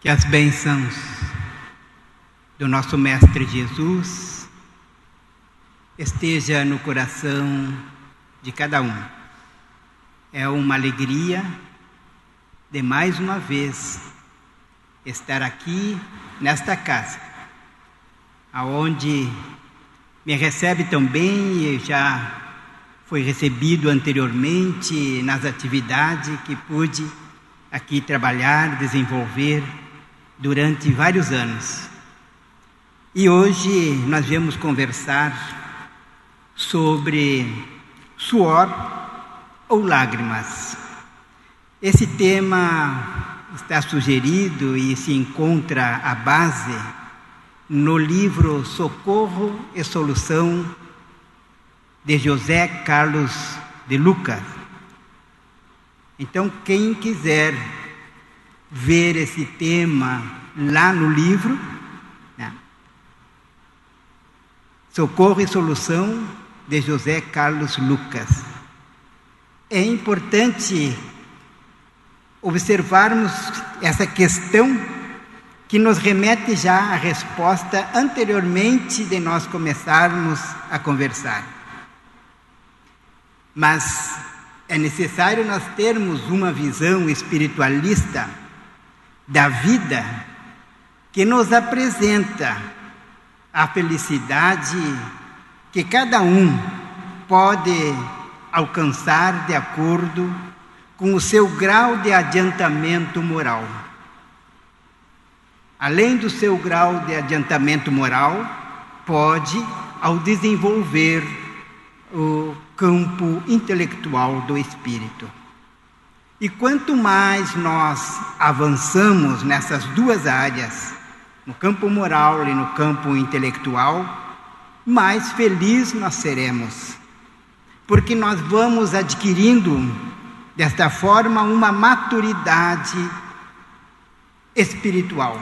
Que as bênçãos do nosso Mestre Jesus esteja no coração de cada um. É uma alegria de mais uma vez estar aqui nesta casa, aonde me recebe tão bem e já foi recebido anteriormente nas atividades que pude aqui trabalhar, desenvolver durante vários anos. E hoje nós viemos conversar sobre suor ou lágrimas. Esse tema está sugerido e se encontra à base no livro Socorro e Solução de José Carlos de Lucas. Então, quem quiser ver esse tema lá no livro, Socorro e Solução de José Carlos Lucas. É importante observarmos essa questão que nos remete já à resposta anteriormente de nós começarmos a conversar. Mas é necessário nós termos uma visão espiritualista da vida que nos apresenta a felicidade que cada um pode alcançar de acordo com o seu grau de adiantamento moral. Além do seu grau de adiantamento moral, pode, ao desenvolver o campo intelectual do espírito. E quanto mais nós avançamos nessas duas áreas, no campo moral e no campo intelectual, mais felizes nós seremos, porque nós vamos adquirindo, desta forma, uma maturidade espiritual.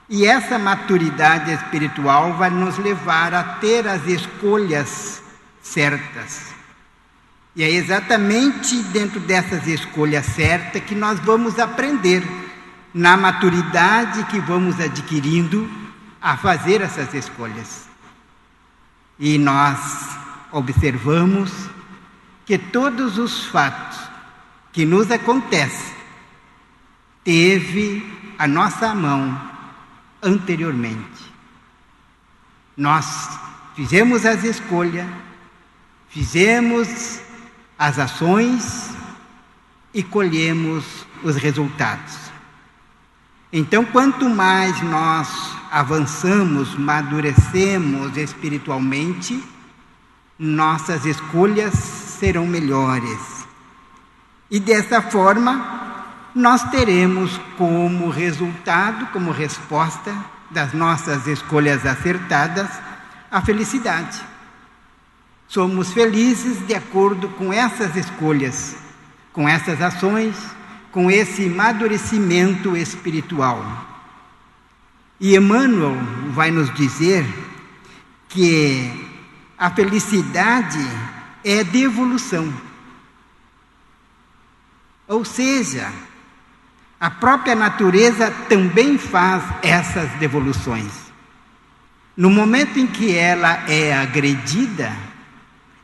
E essa maturidade espiritual vai nos levar a ter as escolhas certas. E é exatamente dentro dessas escolhas certas que nós vamos aprender, na maturidade que vamos adquirindo, a fazer essas escolhas. E nós observamos que todos os fatos que nos acontecem teve a nossa mão anteriormente. Nós fizemos as escolhas, fizemos as ações e colhemos os resultados. Então, quanto mais nós avançamos, amadurecemos espiritualmente, nossas escolhas serão melhores. E dessa forma, nós teremos como resultado, como resposta das nossas escolhas acertadas, a felicidade. Somos felizes de acordo com essas escolhas, com essas ações, com esse amadurecimento espiritual. E Emmanuel vai nos dizer que a felicidade é devolução. Ou seja, a própria natureza também faz essas devoluções. No momento em que ela é agredida,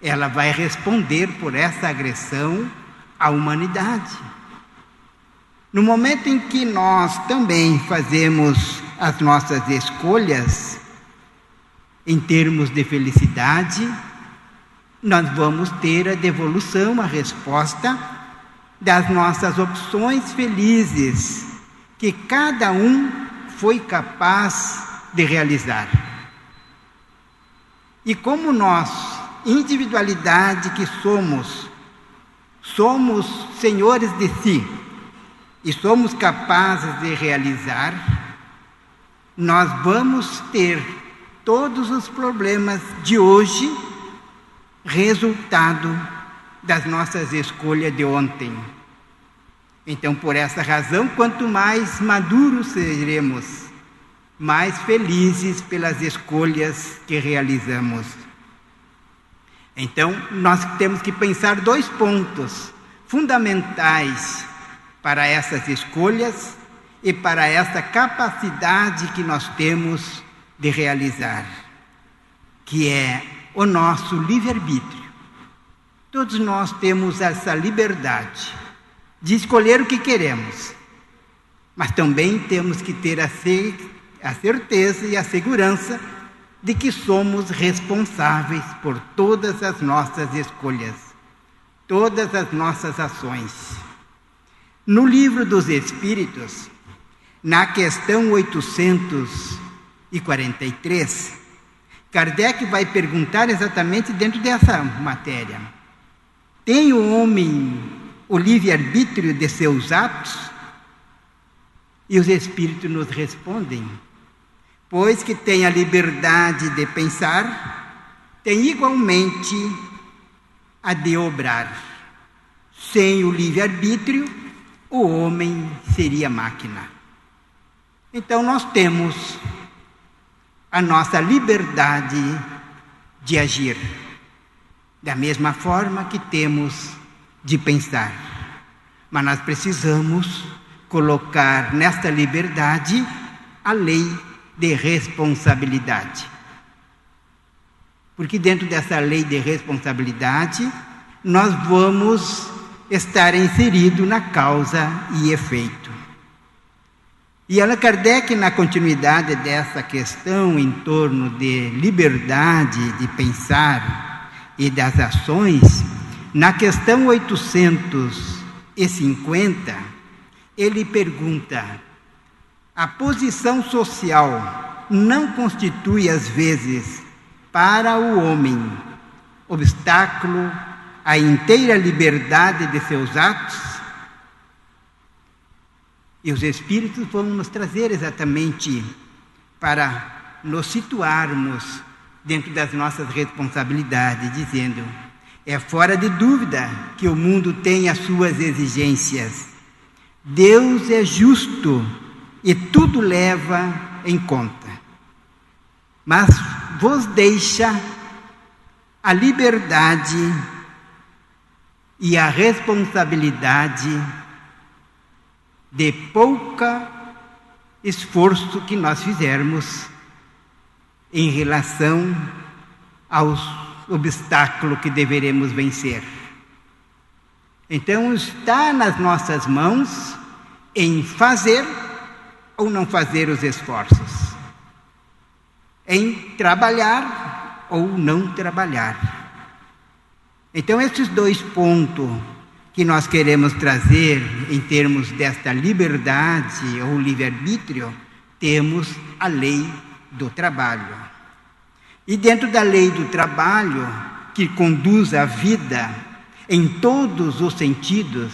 ela vai responder por essa agressão à humanidade. No momento em que nós também fazemos as nossas escolhas em termos de felicidade, nós vamos ter a devolução, a resposta das nossas opções felizes, que cada um foi capaz de realizar. E como nós, individualidade que somos senhores de si e somos capazes de realizar, nós vamos ter todos os problemas de hoje resultado das nossas escolhas de ontem. Então, por essa razão, quanto mais maduros seremos, mais felizes pelas escolhas que realizamos. Então, nós temos que pensar dois pontos fundamentais para essas escolhas e para essa capacidade que nós temos de realizar, que é o nosso livre-arbítrio. Todos nós temos essa liberdade de escolher o que queremos, mas também temos que ter a certeza e a segurança de que somos responsáveis por todas as nossas escolhas, todas as nossas ações. No Livro dos Espíritos, na questão 843, Kardec vai perguntar exatamente dentro dessa matéria: tem o homem o livre-arbítrio de seus atos? E os Espíritos nos respondem: pois que tem a liberdade de pensar, tem igualmente a de obrar. Sem o livre-arbítrio, o homem seria máquina. Então nós temos a nossa liberdade de agir, da mesma forma que temos de pensar. Mas nós precisamos colocar nesta liberdade a lei de responsabilidade. Porque dentro dessa lei de responsabilidade, nós vamos estar inseridos na causa e efeito. E Allan Kardec, na continuidade dessa questão em torno de liberdade de pensar e das ações, na questão 850, ele pergunta: a posição social não constitui, às vezes, para o homem obstáculo à inteira liberdade de seus atos? E os Espíritos vão nos trazer exatamente para nos situarmos dentro das nossas responsabilidades, dizendo: é fora de dúvida que o mundo tem as suas exigências. Deus é justo e tudo leva em conta, mas vos deixa a liberdade e a responsabilidade de pouca esforço que nós fizermos em relação aos obstáculos que deveremos vencer. Então está nas nossas mãos em fazer ou não fazer os esforços, em trabalhar ou não trabalhar. Então esses dois pontos que nós queremos trazer em termos desta liberdade ou livre-arbítrio, temos a lei do trabalho. E dentro da lei do trabalho, que conduz a vida em todos os sentidos,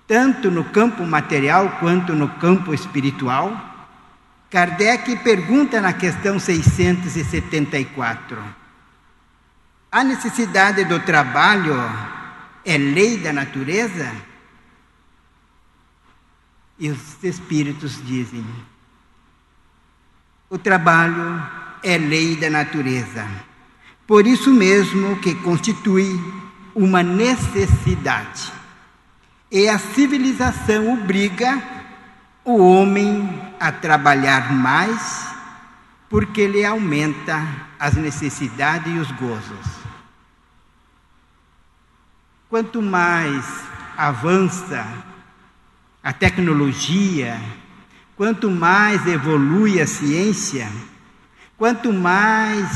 tanto no campo material quanto no campo espiritual, Kardec pergunta na questão 674: a necessidade do trabalho é lei da natureza? E os Espíritos dizem: o trabalho é lei da natureza. Por isso mesmo que constitui uma necessidade. E a civilização obriga o homem a trabalhar mais, porque lhe aumenta as necessidades e os gozos. Quanto mais avança a tecnologia, quanto mais evolui a ciência, quanto mais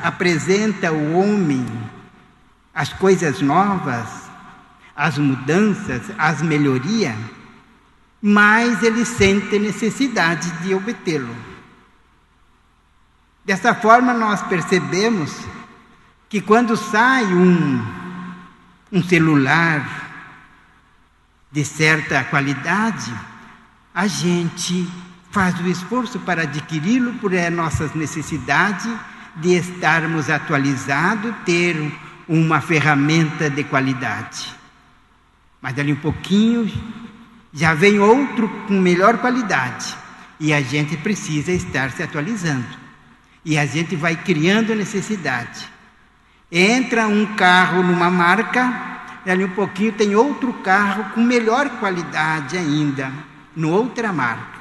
apresenta o homem as coisas novas, as mudanças, as melhorias, mais ele sente necessidade de obtê-lo. Dessa forma, nós percebemos que quando sai um celular de certa qualidade, a gente faz o esforço para adquiri-lo por nossas necessidades de estarmos atualizados, ter uma ferramenta de qualidade. Mas dali um pouquinho já vem outro com melhor qualidade e a gente precisa estar se atualizando. E a gente vai criando necessidade. Entra um carro numa marca, dali um pouquinho tem outro carro com melhor qualidade ainda, em outra marca.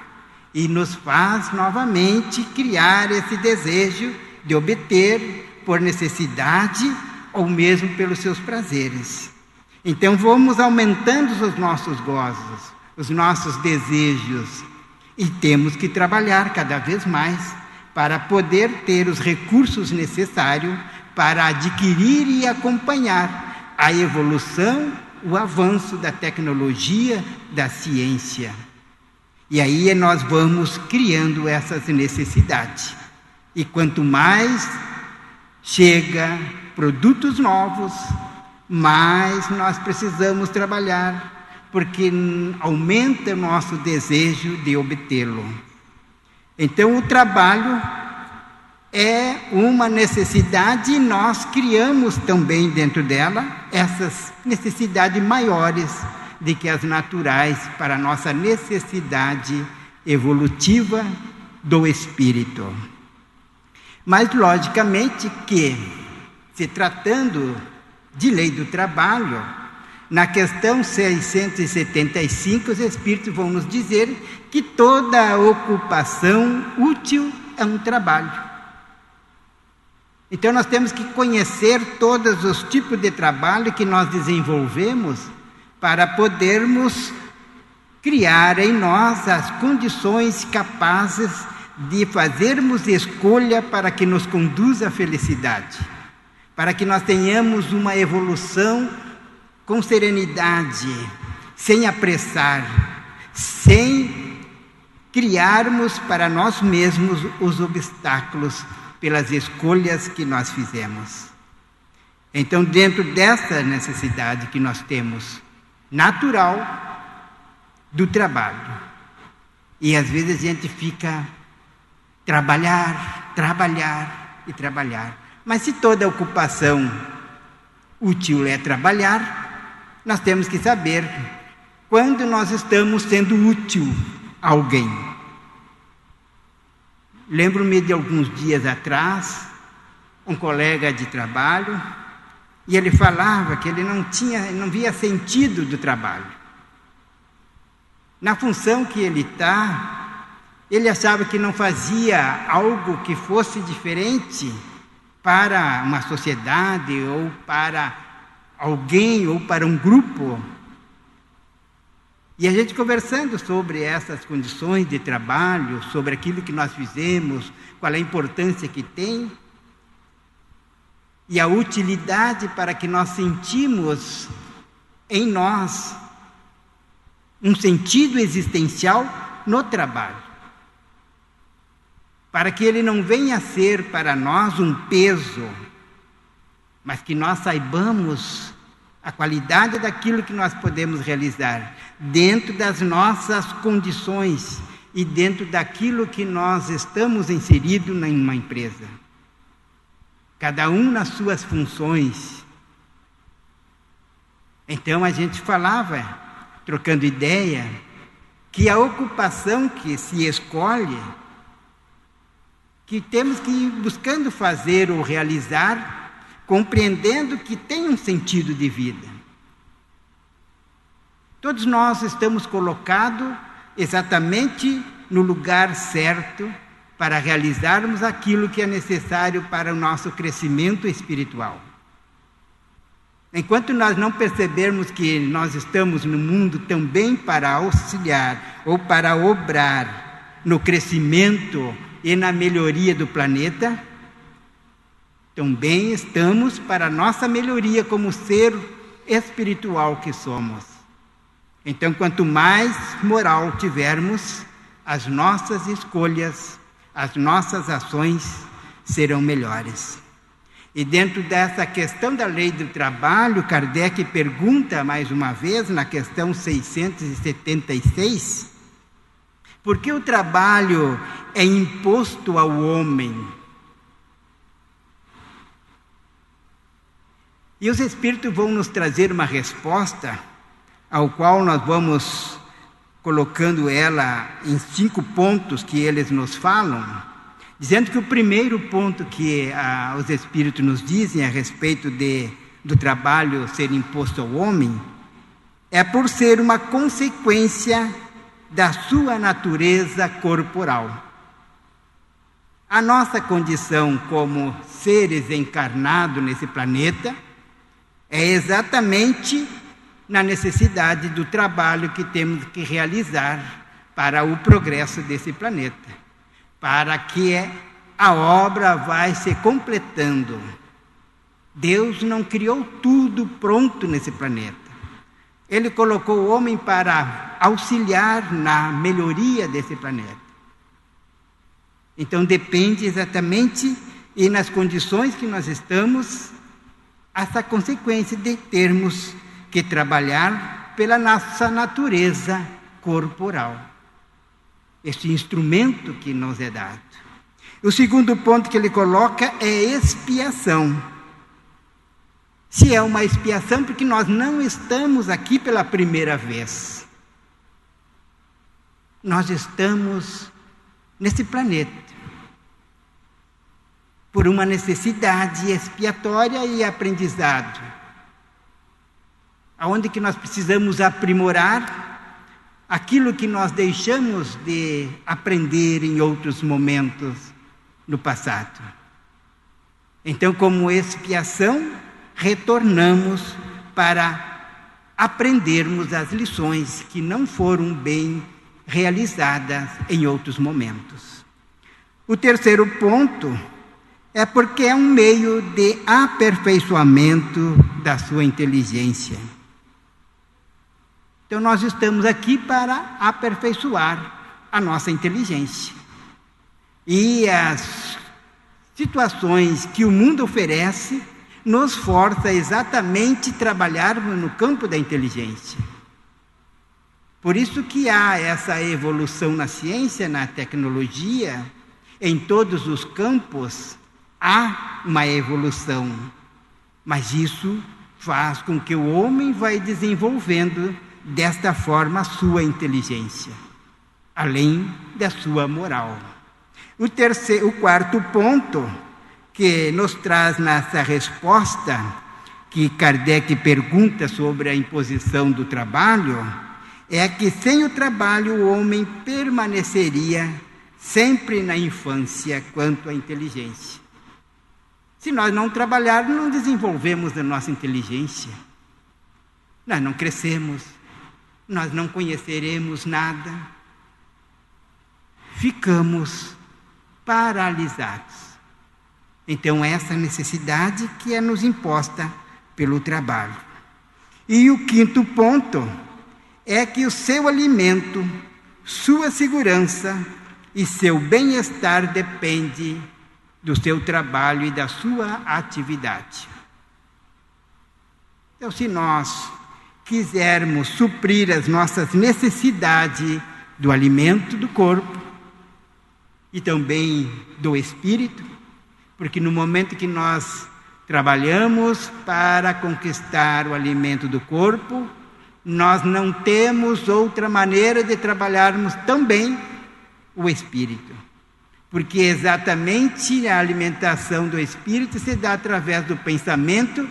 e nos faz novamente criar esse desejo de obter por necessidade ou mesmo pelos seus prazeres. Então vamos aumentando os nossos gozos, os nossos desejos, e temos que trabalhar cada vez mais para poder ter os recursos necessários para adquirir e acompanhar a evolução, o avanço da tecnologia, da ciência. E aí nós vamos criando essas necessidades. E quanto mais chega produtos novos, mais nós precisamos trabalhar, porque aumenta o nosso desejo de obtê-lo. Então o trabalho é uma necessidade e nós criamos também dentro dela essas necessidades maiores do que as naturais para a nossa necessidade evolutiva do espírito. Mas, logicamente, que, se tratando de lei do trabalho, na questão 675, os Espíritos vão nos dizer que toda ocupação útil é um trabalho. Então, nós temos que conhecer todos os tipos de trabalho que nós desenvolvemos para podermos criar em nós as condições capazes de fazermos escolha para que nos conduza à felicidade, para que nós tenhamos uma evolução com serenidade, sem apressar, sem criarmos para nós mesmos os obstáculos pelas escolhas que nós fizemos. Então, dentro dessa necessidade que nós temos, natural, do trabalho, e às vezes a gente fica trabalhar, mas se toda ocupação útil é trabalhar, nós temos que saber quando nós estamos sendo útil a alguém. Lembro-me de alguns dias atrás, um colega de trabalho, e ele falava que ele não via sentido do trabalho. Na função que ele está, ele achava que não fazia algo que fosse diferente para uma sociedade, ou para alguém, ou para um grupo. E a gente conversando sobre essas condições de trabalho, sobre aquilo que nós fizemos, qual é a importância que tem, e a utilidade para que nós sentimos em nós um sentido existencial no trabalho. Para que ele não venha a ser para nós um peso, mas que nós saibamos a qualidade daquilo que nós podemos realizar, dentro das nossas condições e dentro daquilo que nós estamos inseridos em uma empresa. Cada um nas suas funções. Então a gente falava, trocando ideia, que a ocupação que se escolhe, que temos que ir buscando fazer ou realizar, compreendendo que tem um sentido de vida. Todos nós estamos colocados exatamente no lugar certo para realizarmos aquilo que é necessário para o nosso crescimento espiritual. Enquanto nós não percebermos que nós estamos no mundo também para auxiliar ou para obrar no crescimento e na melhoria do planeta, também estamos para a nossa melhoria como ser espiritual que somos. Então, quanto mais moral tivermos, as nossas escolhas, as nossas ações serão melhores. E dentro dessa questão da lei do trabalho, Kardec pergunta mais uma vez, na questão 676, por que o trabalho é imposto ao homem? E os Espíritos vão nos trazer uma resposta, ao qual nós vamos colocando ela em 5 pontos que eles nos falam, dizendo que o primeiro ponto que os Espíritos nos dizem a respeito do trabalho ser imposto ao homem, é por ser uma consequência da sua natureza corporal. A nossa condição como seres encarnados nesse planeta é exatamente na necessidade do trabalho que temos que realizar para o progresso desse planeta, para que a obra vai se completando. Deus não criou tudo pronto nesse planeta. Ele colocou o homem para auxiliar na melhoria desse planeta. Então depende exatamente, e nas condições que nós estamos, essa consequência de termos que trabalhar pela nossa natureza corporal. Este instrumento que nos é dado. O segundo ponto que ele coloca é expiação. Se é uma expiação, porque nós não estamos aqui pela primeira vez. Nós estamos nesse planeta por uma necessidade expiatória e aprendizado, aonde que nós precisamos aprimorar aquilo que nós deixamos de aprender em outros momentos no passado. Então, como expiação, retornamos para aprendermos as lições que não foram bem realizadas em outros momentos. O terceiro ponto é porque é um meio de aperfeiçoamento da sua inteligência. Então nós estamos aqui para aperfeiçoar a nossa inteligência. E as situações que o mundo oferece nos força exatamente a trabalharmos no campo da inteligência. Por isso que há essa evolução na ciência, na tecnologia, em todos os campos há uma evolução. Mas isso faz com que o homem vai desenvolvendo desta forma a sua inteligência, além da sua moral. O quarto ponto que nos traz nessa resposta que Kardec pergunta sobre a imposição do trabalho, é que sem o trabalho o homem permaneceria sempre na infância quanto à inteligência. Se nós não trabalharmos, não desenvolvemos a nossa inteligência. Nós não crescemos, nós não conheceremos nada. Ficamos paralisados. Então, essa necessidade que é nos imposta pelo trabalho. E o quinto ponto é que o seu alimento, sua segurança e seu bem-estar depende do seu trabalho e da sua atividade. Então, se nós quisermos suprir as nossas necessidades do alimento do corpo e também do espírito, porque no momento que nós trabalhamos para conquistar o alimento do corpo, nós não temos outra maneira de trabalharmos também o espírito. Porque exatamente a alimentação do espírito se dá através do pensamento,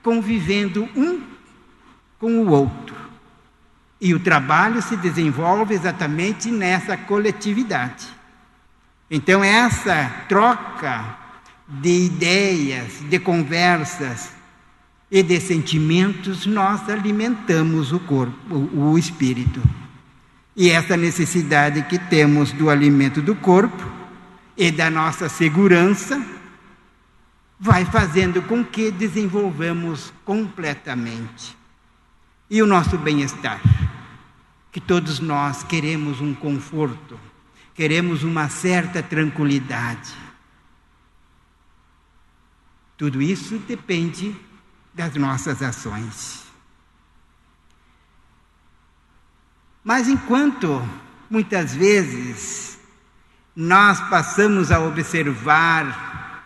convivendo um com o outro. E o trabalho se desenvolve exatamente nessa coletividade. Então, essa troca de ideias, de conversas e de sentimentos, nós alimentamos o corpo, o espírito. E essa necessidade que temos do alimento do corpo e da nossa segurança vai fazendo com que desenvolvamos completamente. E o nosso bem-estar, que todos nós queremos um conforto, queremos uma certa tranquilidade. Tudo isso depende das nossas ações. Mas enquanto, muitas vezes, nós passamos a observar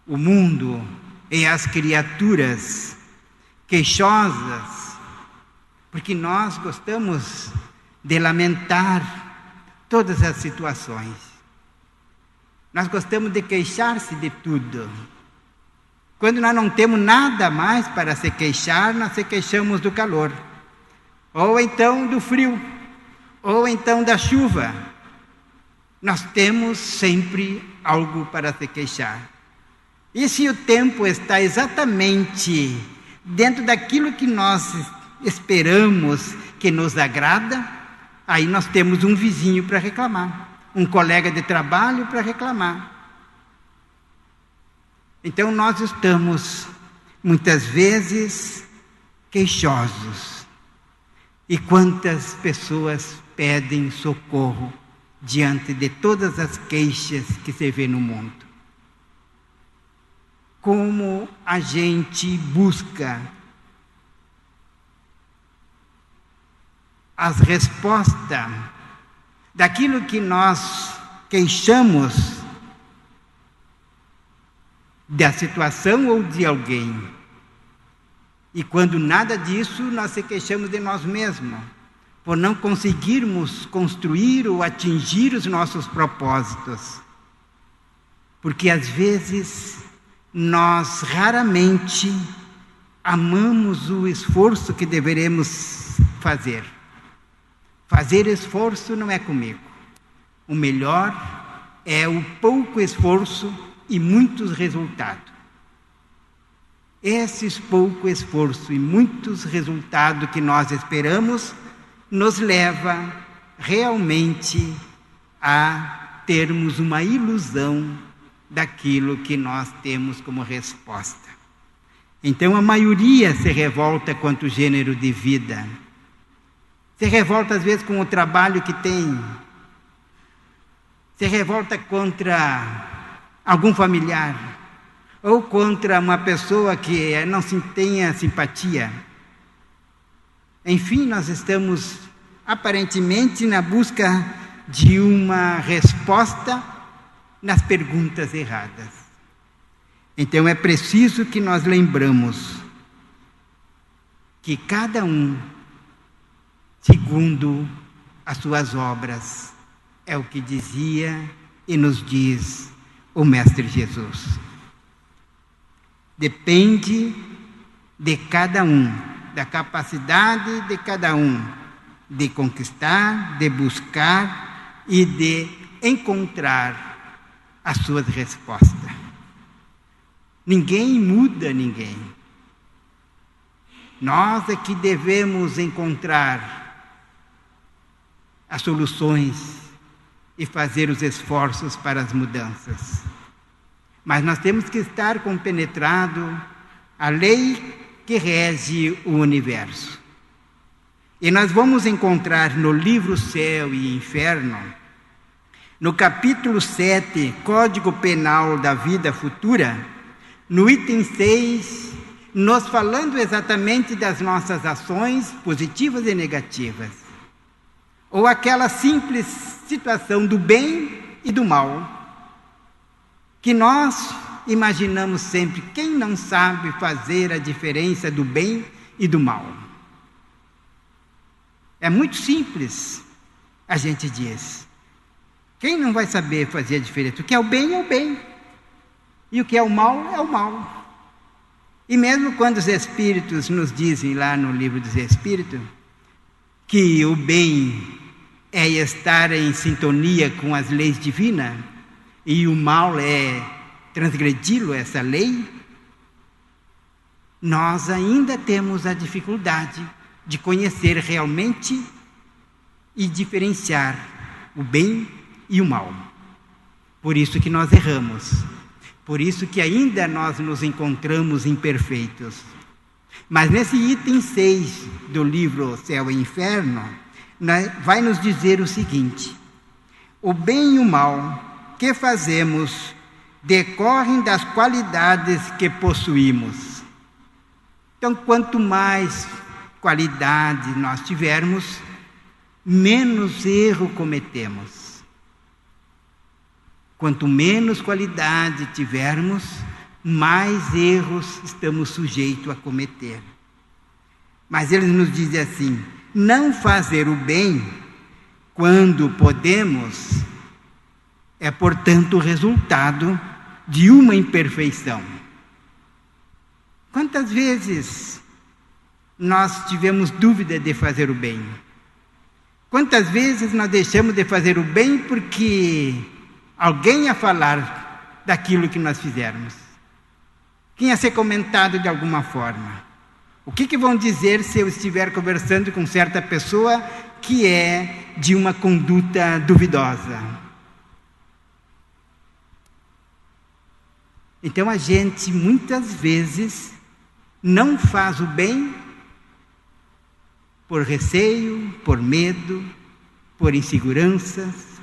o mundo e as criaturas queixosas, porque nós gostamos de lamentar todas as situações. Nós gostamos de queixar-se de tudo. Quando nós não temos nada mais para se queixar, nós se queixamos do calor, ou então do frio, ou então da chuva, nós temos sempre algo para se queixar. E se o tempo está exatamente dentro daquilo que nós esperamos, que nos agrada, aí nós temos um vizinho para reclamar, um colega de trabalho para reclamar. Então nós estamos, muitas vezes, queixosos. E quantas pessoas pedem socorro diante de todas as queixas que se vê no mundo? Como a gente busca as respostas daquilo que nós queixamos da situação ou de alguém. E quando nada disso, nós se queixamos de nós mesmos, por não conseguirmos construir ou atingir os nossos propósitos. Porque às vezes nós raramente amamos o esforço que deveremos fazer. Fazer esforço não é comigo. O melhor é o pouco esforço e muitos resultados. Esses pouco esforço e muitos resultados que nós esperamos nos leva realmente a termos uma ilusão daquilo que nós temos como resposta. Então a maioria se revolta contra o gênero de vida. Se revolta às vezes com o trabalho que tem. Se revolta contra algum familiar, ou contra uma pessoa que não tenha simpatia. Enfim, nós estamos aparentemente na busca de uma resposta nas perguntas erradas. Então é preciso que nós lembramos que cada um, segundo as suas obras, é o que dizia e nos diz o Mestre Jesus. Depende de cada um, da capacidade de cada um, de conquistar, de buscar e de encontrar as suas respostas. Ninguém muda ninguém. Nós é que devemos encontrar as soluções e fazer os esforços para as mudanças. Mas nós temos que estar compenetrado à lei que rege o universo. E nós vamos encontrar no livro Céu e Inferno, no capítulo 7, Código Penal da Vida Futura, no item 6, nos falando exatamente das nossas ações positivas e negativas, ou aquela simples situação do bem e do mal, que nós imaginamos sempre. Quem não sabe fazer a diferença do bem e do mal? É muito simples, a gente diz. Quem não vai saber fazer a diferença? O que é o bem é o bem, e o que é o mal é o mal. E mesmo quando os Espíritos nos dizem lá no livro dos Espíritos que o bem é estar em sintonia com as leis divinas e o mal é transgredi-lo, essa lei, nós ainda temos a dificuldade de conhecer realmente e diferenciar o bem e o mal. Por isso que nós erramos, por isso que ainda nós nos encontramos imperfeitos. Mas nesse item 6 do livro Céu e Inferno, vai nos dizer o seguinte: o bem e o mal que fazemos decorrem das qualidades que possuímos. Então, quanto mais qualidade nós tivermos, menos erro cometemos. Quanto menos qualidade tivermos, mais erros estamos sujeitos a cometer. Mas ele nos diz assim: não fazer o bem quando podemos é, portanto, o resultado de uma imperfeição. Quantas vezes nós tivemos dúvida de fazer o bem? Quantas vezes nós deixamos de fazer o bem porque alguém ia falar daquilo que nós fizermos? Quem ia ser comentado de alguma forma? O que vão dizer se eu estiver conversando com certa pessoa que é de uma conduta duvidosa? Então a gente muitas vezes não faz o bem por receio, por medo, por inseguranças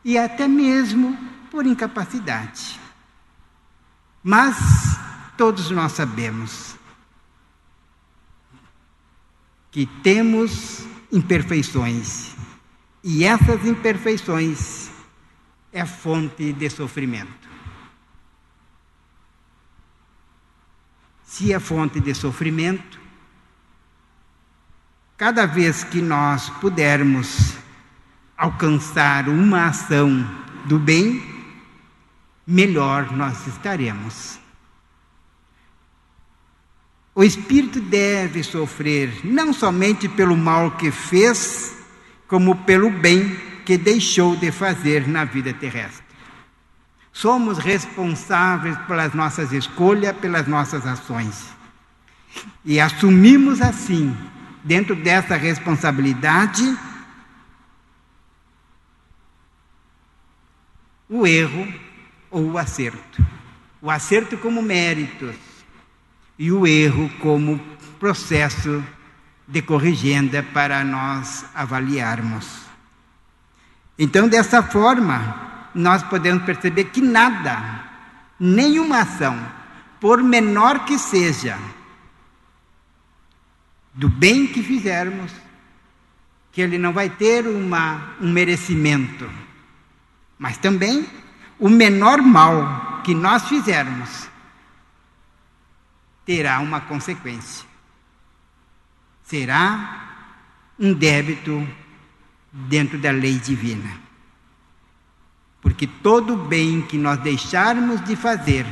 e até mesmo por incapacidade. Mas todos nós sabemos que temos imperfeições, e essas imperfeições é fonte de sofrimento. Se é fonte de sofrimento, cada vez que nós pudermos alcançar uma ação do bem, melhor nós estaremos. O espírito deve sofrer não somente pelo mal que fez, como pelo bem que deixou de fazer na vida terrestre. Somos responsáveis pelas nossas escolhas, pelas nossas ações. E assumimos assim, dentro dessa responsabilidade, o erro ou o acerto. O acerto como méritos e o erro como processo de corrigenda para nós avaliarmos. Então, dessa forma, nós podemos perceber que nada, nenhuma ação, por menor que seja, do bem que fizermos, que ele não vai ter um merecimento, mas também o menor mal que nós fizermos terá uma consequência. Será um débito dentro da lei divina. Porque todo bem que nós deixarmos de fazer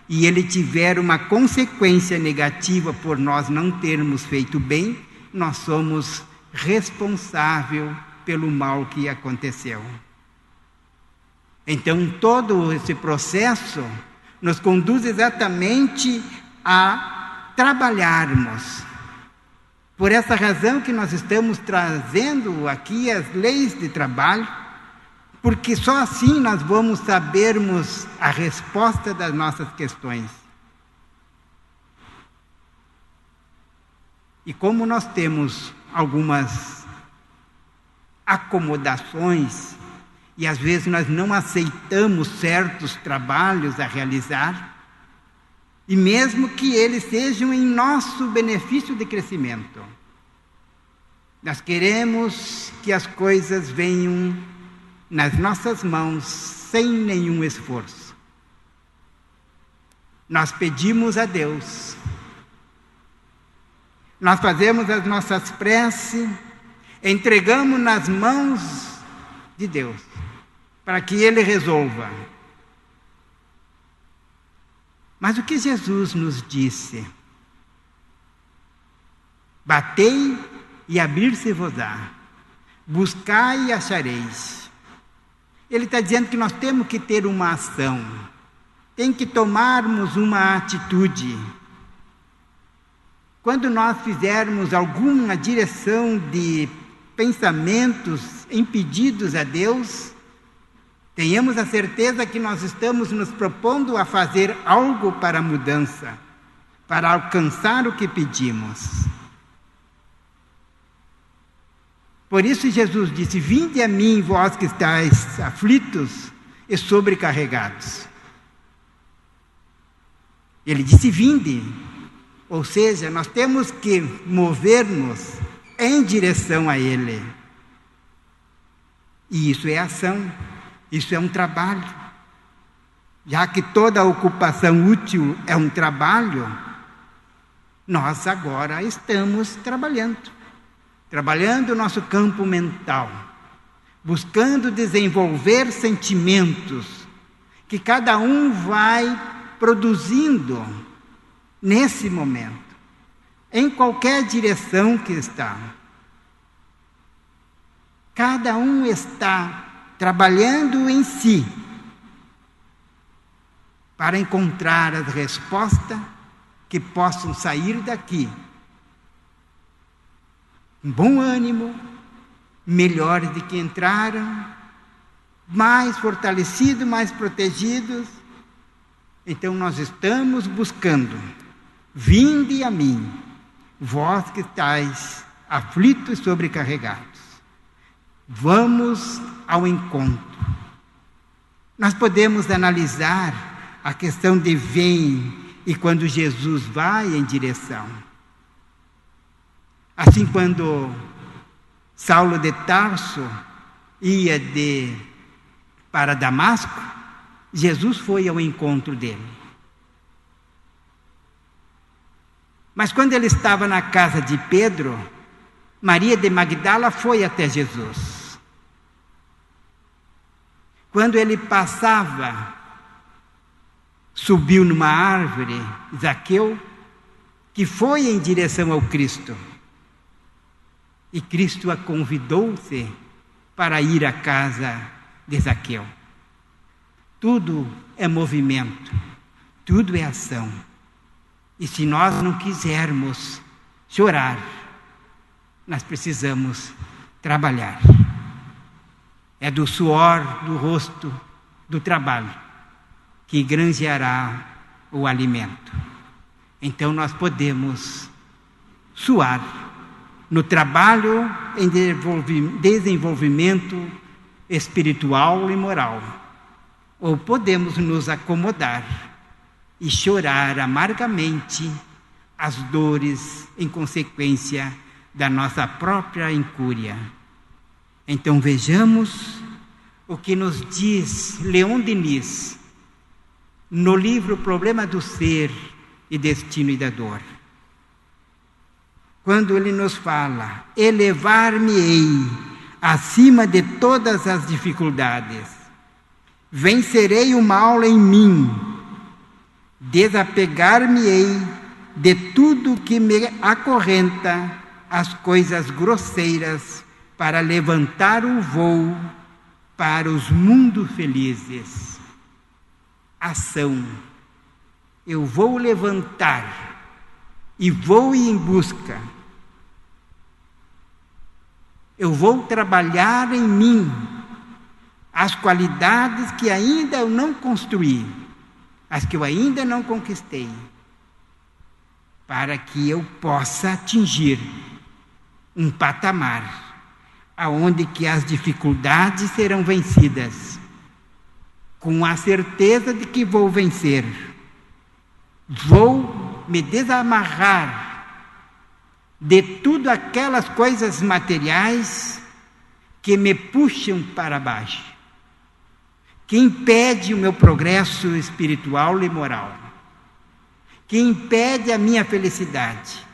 e ele tiver uma consequência negativa por nós não termos feito bem, nós somos responsáveis pelo mal que aconteceu. Então, todo esse processo nos conduz exatamente a trabalharmos. Por essa razão que nós estamos trazendo aqui as leis de trabalho, porque só assim nós vamos sabermos a resposta das nossas questões. E como nós temos algumas acomodações, e às vezes nós não aceitamos certos trabalhos a realizar, e mesmo que eles sejam em nosso benefício de crescimento, nós queremos que as coisas venham nas nossas mãos sem nenhum esforço. Nós pedimos a Deus, nós fazemos as nossas preces, entregamos nas mãos de Deus, para que Ele resolva. Mas o que Jesus nos disse? Batei e abrir-se-vos-á, buscai e achareis. Ele está dizendo que nós temos que ter uma ação, tem que tomarmos uma atitude. Quando nós fizermos alguma direção de pensamentos impedidos a Deus, tenhamos a certeza que nós estamos nos propondo a fazer algo para a mudança, para alcançar o que pedimos. Por isso Jesus disse: vinde a mim, vós que estáis aflitos e sobrecarregados. Ele disse: vinde. Ou seja, nós temos que mover-nos em direção a Ele. E isso é ação, isso é um trabalho. Já que toda ocupação útil é um trabalho, nós agora estamos trabalhando o nosso campo mental, buscando desenvolver sentimentos que cada um vai produzindo nesse momento, em qualquer direção que está. Cada um está trabalhando em si para encontrar as respostas que possam sair daqui com bom ânimo, melhores do que entraram, mais fortalecidos, mais protegidos. Então nós estamos buscando: vinde a mim, vós que estáis aflitos e sobrecarregados. Vamos ao encontro. Nós podemos analisar a questão de vem e quando Jesus vai em direção. Assim, quando Saulo de Tarso ia para Damasco, Jesus foi ao encontro dele. Mas quando ele estava na casa de Pedro, Maria de Magdala foi até Jesus. Quando ele passava, subiu numa árvore, Zaqueu, que foi em direção ao Cristo. E Cristo a convidou-se para ir à casa de Zaqueu. Tudo é movimento, tudo é ação. E se nós não quisermos chorar, nós precisamos trabalhar. É do suor do rosto do trabalho que granjeará o alimento. Então nós podemos suar no trabalho em desenvolvimento espiritual e moral, ou podemos nos acomodar e chorar amargamente as dores em consequência da nossa própria incúria. Então vejamos o que nos diz Leon Denis no livro Problema do Ser e Destino e da Dor. Quando ele nos fala: elevar-me-ei acima de todas as dificuldades, vencerei o mal em mim, desapegar-me-ei de tudo que me acorrenta as coisas grosseiras para levantar o voo para os mundos felizes. Ação. Eu vou levantar e vou ir em busca. Eu vou trabalhar em mim as qualidades que ainda eu não construí, as que eu ainda não conquistei, para que eu possa atingir um patamar aonde que as dificuldades serão vencidas, com a certeza de que vou vencer. Vou me desamarrar de tudo aquelas coisas materiais que me puxam para baixo, que impede o meu progresso espiritual e moral, que impede a minha felicidade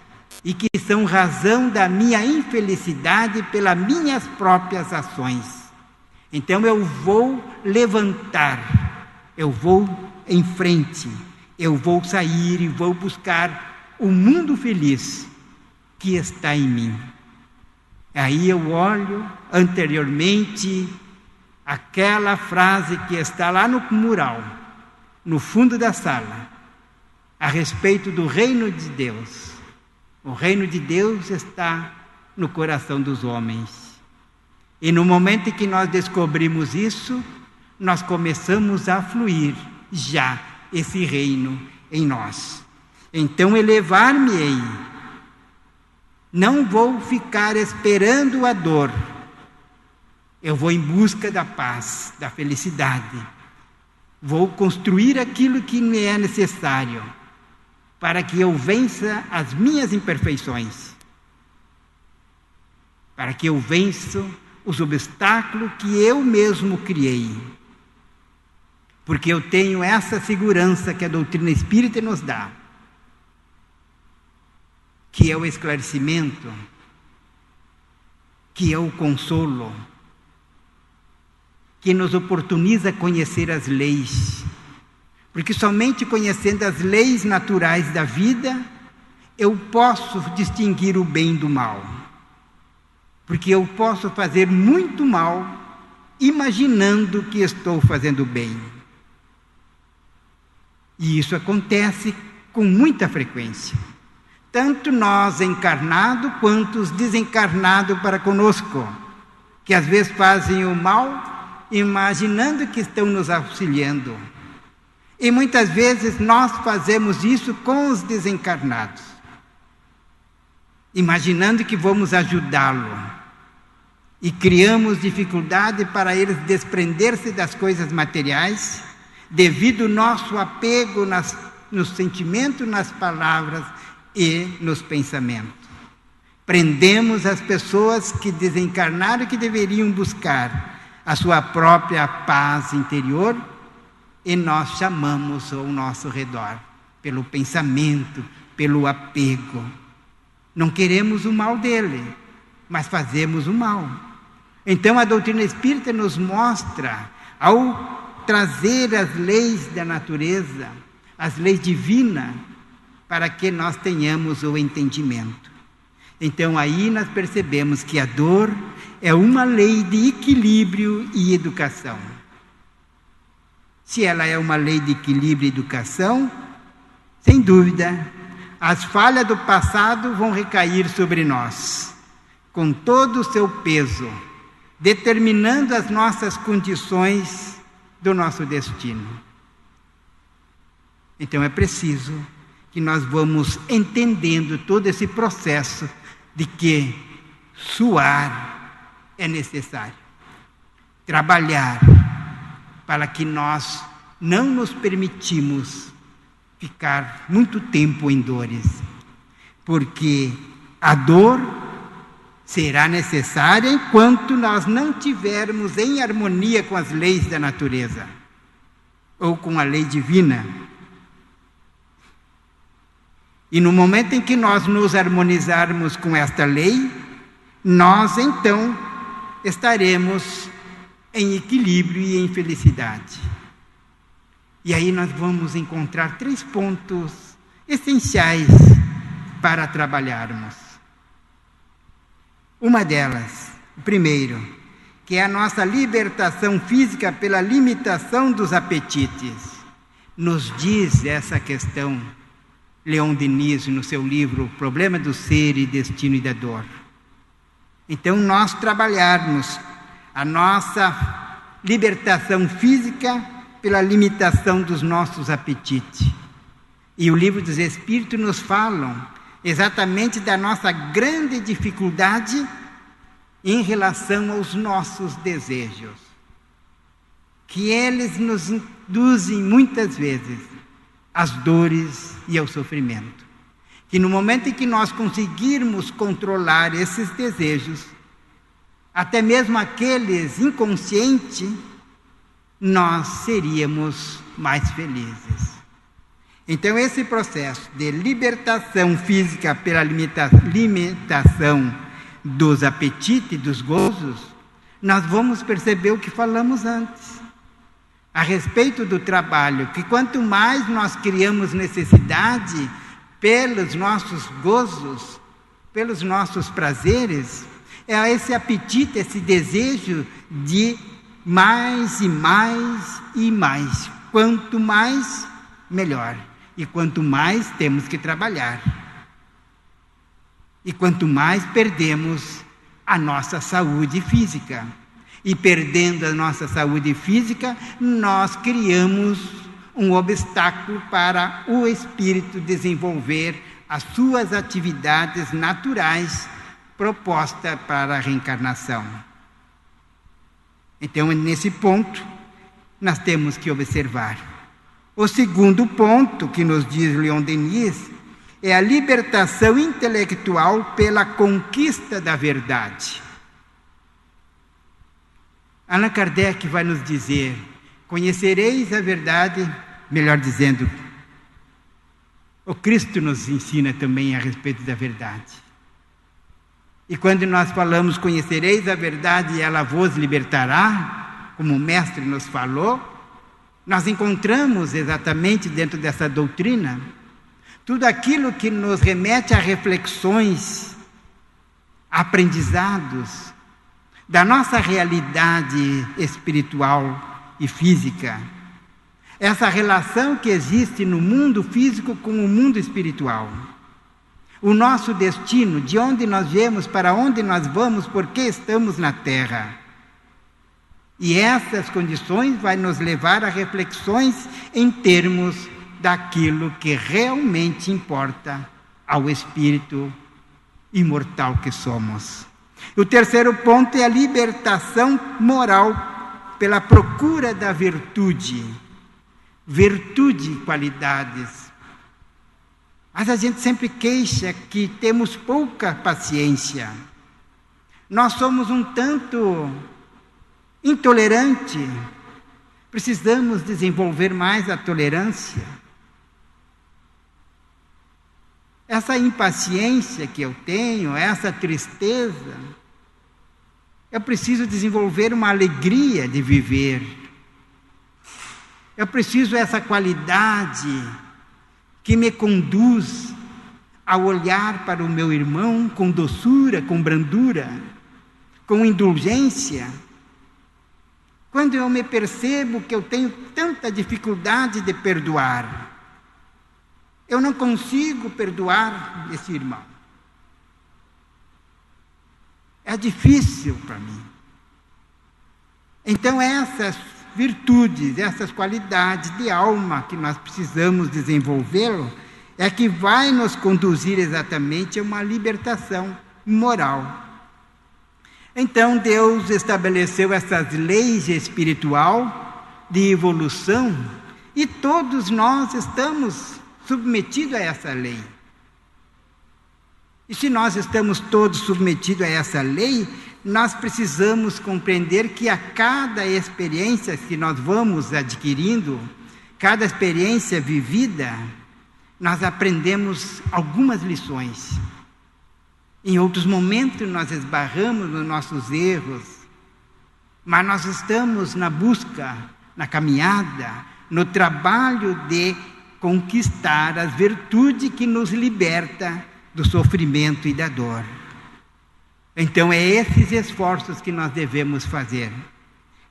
e que são razão da minha infelicidade pelas minhas próprias ações. Então eu vou levantar, eu vou em frente, eu vou sair e vou buscar o mundo feliz que está em mim. Aí eu olho anteriormente aquela frase que está lá no mural, no fundo da sala, a respeito do reino de Deus. O reino de Deus está no coração dos homens. E no momento em que nós descobrimos isso, nós começamos a fluir já esse reino em nós. Então elevar-me-ei. Não vou ficar esperando a dor. Eu vou em busca da paz, da felicidade. Vou construir aquilo que me é necessário para que eu vença as minhas imperfeições, para que eu vença os obstáculos que eu mesmo criei. Porque eu tenho essa segurança que a doutrina espírita nos dá, que é o esclarecimento, que é o consolo, que nos oportuniza conhecer as leis. Porque somente conhecendo as leis naturais da vida, eu posso distinguir o bem do mal. porque eu posso fazer muito mal imaginando que estou fazendo bem. E isso acontece com muita frequência. Tanto nós encarnados quanto os desencarnados para conosco, que às vezes fazem o mal imaginando que estão nos auxiliando. E muitas vezes nós fazemos isso com os desencarnados, imaginando que vamos ajudá-lo. E criamos dificuldade para eles desprender-se das coisas materiais, devido ao nosso apego nos sentimentos, nas palavras e nos pensamentos. Prendemos as pessoas que desencarnaram e que deveriam buscar a sua própria paz interior, e nós chamamos ao nosso redor, pelo pensamento, pelo apego. Não queremos o mal dele, mas fazemos o mal. Então a doutrina espírita nos mostra, ao trazer as leis da natureza, as leis divinas, para que nós tenhamos o entendimento. Então aí nós percebemos que a dor é uma lei de equilíbrio e educação. Se ela é uma lei de equilíbrio e educação, sem dúvida, as falhas do passado vão recair sobre nós, com todo o seu peso, determinando as nossas condições do nosso destino. Então é preciso que nós vamos entendendo todo esse processo de que suar é necessário, trabalhar para que nós não nos permitimos ficar muito tempo em dores, porque a dor será necessária enquanto nós não tivermos em harmonia com as leis da natureza ou com a lei divina. E no momento em que nós nos harmonizarmos com esta lei, nós então estaremos em equilíbrio e em felicidade. E aí nós vamos encontrar 3 pontos essenciais para trabalharmos. Uma delas, o primeiro, que é a nossa libertação física pela limitação dos apetites. Nos diz essa questão Leon Denis no seu livro O Problema do Ser e Destino e da Dor. Então nós trabalharmos a nossa libertação física pela limitação dos nossos apetites. E o livro dos Espíritos nos falam exatamente da nossa grande dificuldade em relação aos nossos desejos, que eles nos induzem muitas vezes às dores e ao sofrimento. Que no momento em que nós conseguirmos controlar esses desejos, até mesmo aqueles inconscientes, nós seríamos mais felizes. Então esse processo de libertação física pela limitação dos apetites, dos gozos, nós vamos perceber o que falamos antes, a respeito do trabalho, que quanto mais nós criamos necessidade pelos nossos gozos, pelos nossos prazeres, é esse apetite, esse desejo de mais e mais e mais. Quanto mais, melhor. E quanto mais temos que trabalhar. E quanto mais perdemos a nossa saúde física. E perdendo a nossa saúde física, nós criamos um obstáculo para o espírito desenvolver as suas atividades naturais propostas para a reencarnação. Então, nesse ponto, nós temos que observar. O segundo ponto que nos diz Leon Denis é a libertação intelectual pela conquista da verdade. Allan Kardec vai nos dizer: conhecereis a verdade, melhor dizendo, o Cristo nos ensina também a respeito da verdade. E quando nós falamos conhecereis a verdade e ela vos libertará, como o Mestre nos falou, nós encontramos exatamente dentro dessa doutrina tudo aquilo que nos remete a reflexões aprendizados da nossa realidade espiritual e física. Essa relação que existe no mundo físico com o mundo espiritual. O nosso destino, de onde nós viemos, para onde nós vamos, por que estamos na Terra. E essas condições vai nos levar a reflexões em termos daquilo que realmente importa ao espírito imortal que somos. O terceiro ponto é a libertação moral pela procura da virtude. Virtude e qualidades. Mas a gente sempre queixa que temos pouca paciência. Nós somos um tanto intolerante. Precisamos desenvolver mais a tolerância. Essa impaciência que eu tenho, essa tristeza, eu preciso desenvolver uma alegria de viver. Eu preciso dessa qualidade que me conduz a olhar para o meu irmão com doçura, com brandura, com indulgência. Quando eu me percebo que eu tenho tanta dificuldade de perdoar, eu não consigo perdoar esse irmão. É difícil para mim. Então essas virtudes, essas qualidades de alma que nós precisamos desenvolver, é que vai nos conduzir exatamente a uma libertação moral. Então Deus estabeleceu essas leis espiritual de evolução e todos nós estamos submetidos a essa lei. E se nós estamos todos submetidos a essa lei, nós precisamos compreender que a cada experiência que nós vamos adquirindo, cada experiência vivida, nós aprendemos algumas lições. Em outros momentos nós esbarramos nos nossos erros, mas nós estamos na busca, na caminhada, no trabalho de conquistar as virtudes que nos liberta do sofrimento e da dor. Então é esses esforços que nós devemos fazer,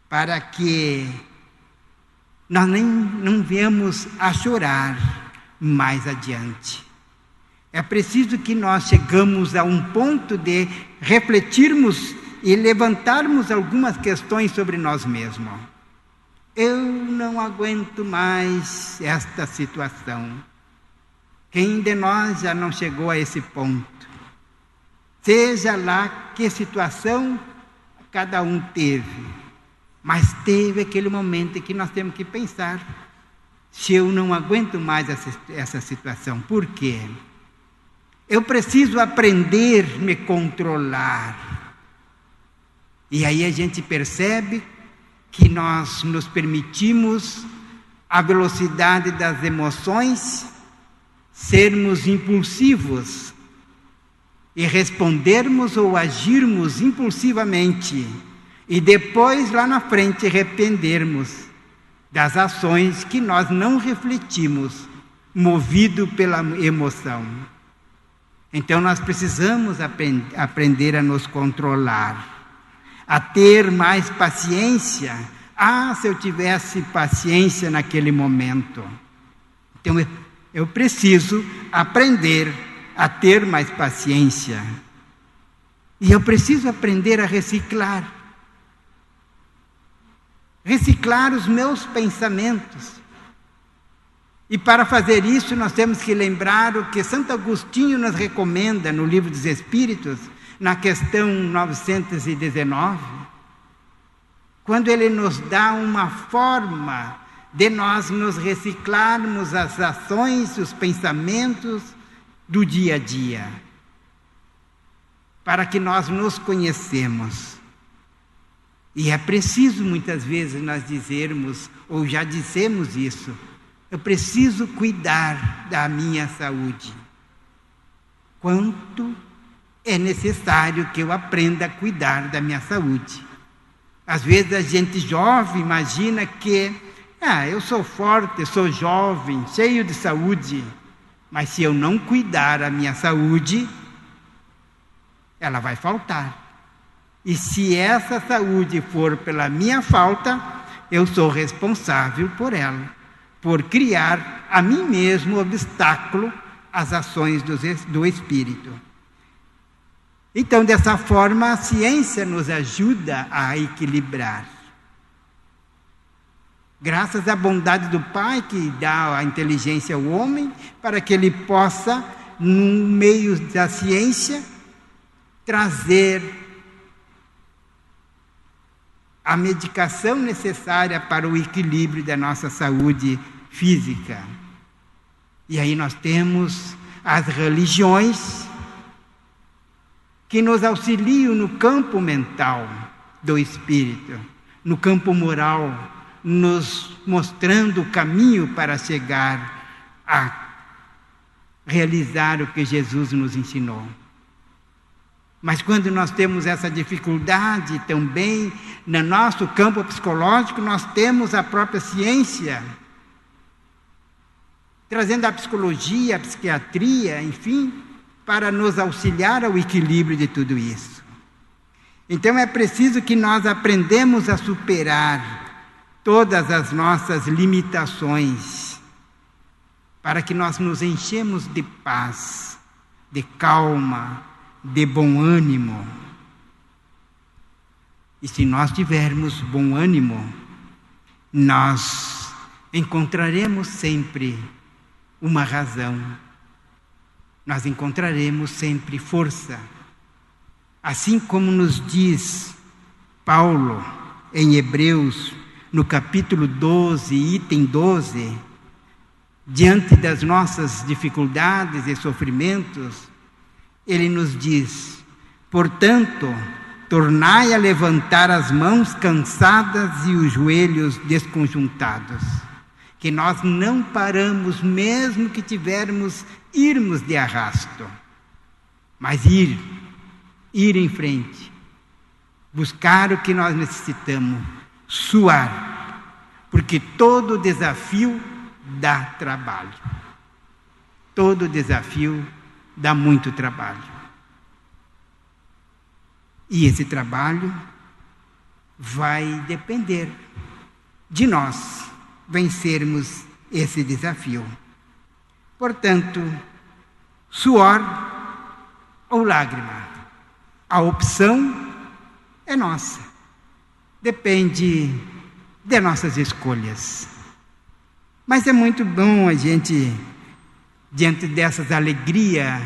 para que nós não venhamos a chorar mais adiante. É preciso que nós chegamos a um ponto de refletirmos e levantarmos algumas questões sobre nós mesmos. Eu não aguento mais esta situação. Quem de nós já não chegou a esse ponto? Seja lá que situação cada um teve, mas teve aquele momento em que nós temos que pensar: se eu não aguento mais essa situação, por quê? Eu preciso aprender a me controlar. E aí a gente percebe que nós nos permitimos a velocidade das emoções, sermos impulsivos e respondermos ou agirmos impulsivamente e depois lá na frente arrependermos das ações que nós não refletimos, movido pela emoção. Então nós precisamos aprender a nos controlar, a ter mais paciência. Se eu tivesse paciência naquele momento. Então eu preciso aprender a ter mais paciência. E eu preciso aprender a reciclar. Reciclar os meus pensamentos. E para fazer isso nós temos que lembrar o que Santo Agostinho nos recomenda no Livro dos Espíritos, na questão 919, quando ele nos dá uma forma de nós nos reciclarmos as ações, os pensamentos do dia a dia, para que nós nos conhecemos. E é preciso muitas vezes nós dizermos, ou já dissemos isso: eu preciso cuidar da minha saúde. Quanto é necessário que eu aprenda a cuidar da minha saúde. Às vezes a gente jovem imagina que eu sou forte, eu sou jovem, cheio de saúde, mas se eu não cuidar da minha saúde, ela vai faltar. E se essa saúde for pela minha falta, eu sou responsável por ela, por criar a mim mesmo obstáculo às ações do Espírito. Então, dessa forma, a ciência nos ajuda a equilibrar. Graças à bondade do Pai, que dá a inteligência ao homem, para que ele possa, no meio da ciência, trazer a medicação necessária para o equilíbrio da nossa saúde física. E aí nós temos as religiões que nos auxiliam no campo mental do espírito, no campo moral, nos mostrando o caminho para chegar a realizar o que Jesus nos ensinou. Mas quando nós temos essa dificuldade também no nosso campo psicológico, nós temos a própria ciência, trazendo a psicologia, a psiquiatria, enfim, para nos auxiliar ao equilíbrio de tudo isso. Então é preciso que nós aprendamos a superar todas as nossas limitações, para que nós nos enchemos de paz, de calma, de bom ânimo. E se nós tivermos bom ânimo, nós encontraremos sempre uma razão. Nós encontraremos sempre força. Assim como nos diz Paulo em Hebreus, no capítulo 12, item 12, diante das nossas dificuldades e sofrimentos, ele nos diz: portanto, tornai a levantar as mãos cansadas e os joelhos desconjuntados, que nós não paramos mesmo que irmos de arrasto, mas ir em frente, buscar o que nós necessitamos, suar, porque todo desafio dá trabalho, todo desafio dá muito trabalho. E esse trabalho vai depender de nós vencermos esse desafio. Portanto, suor ou lágrima, a opção é nossa. Depende de nossas escolhas. Mas é muito bom a gente, diante dessas alegrias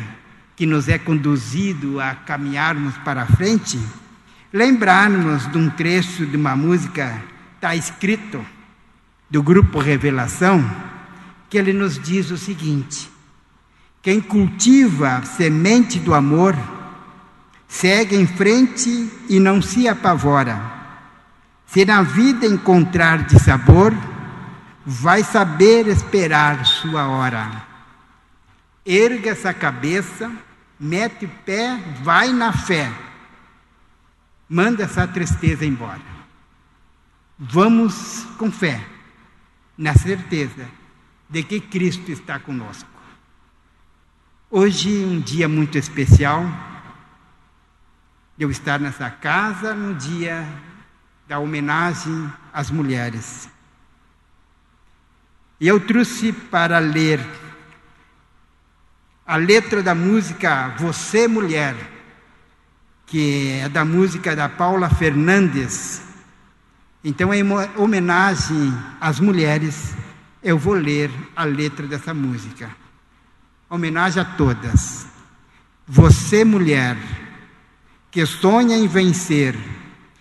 que nos é conduzido a caminharmos para a frente, lembrarmos de um trecho de uma música, está escrito, do grupo Revelação, que ele nos diz o seguinte: quem cultiva a semente do amor, segue em frente e não se apavora. Se na vida encontrar dissabor, vai saber esperar sua hora. Erga essa cabeça, mete o pé, vai na fé. Manda essa tristeza embora. Vamos com fé, na certeza de que Cristo está conosco. Hoje, um dia muito especial, eu estar nessa casa no dia da homenagem às mulheres. E eu trouxe para ler a letra da música Você Mulher, que é da música da Paula Fernandes. Então, em homenagem às mulheres, eu vou ler a letra dessa música. Homenagem a todas. Você, mulher, que sonha em vencer,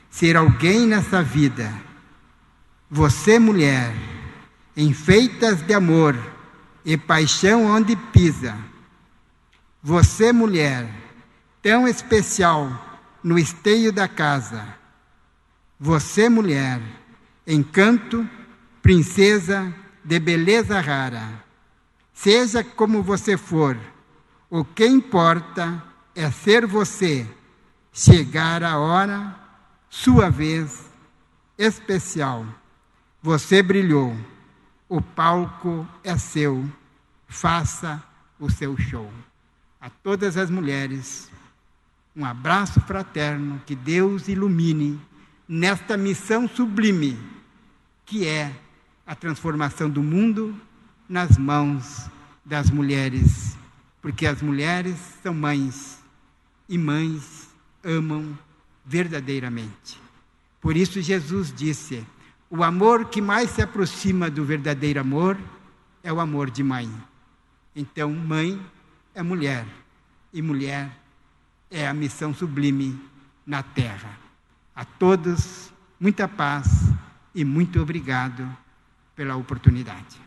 ser alguém nessa vida. Você, mulher, enfeitas de amor e paixão onde pisa. Você, mulher, tão especial no esteio da casa. Você, mulher, encanto, princesa de beleza rara. Seja como você for, o que importa é ser você, chegar a hora, sua vez especial. Você brilhou, o palco é seu, faça o seu show. A todas as mulheres, Um abraço fraterno, que Deus ilumine nesta missão sublime, que é a transformação do mundo nas mãos das mulheres, porque as mulheres são mães, e mães amam verdadeiramente. Por isso Jesus disse: o amor que mais se aproxima do verdadeiro amor é o amor de mãe. Então, mãe é mulher, e mulher é a missão sublime na terra. A todos, muita paz e muito obrigado pela oportunidade.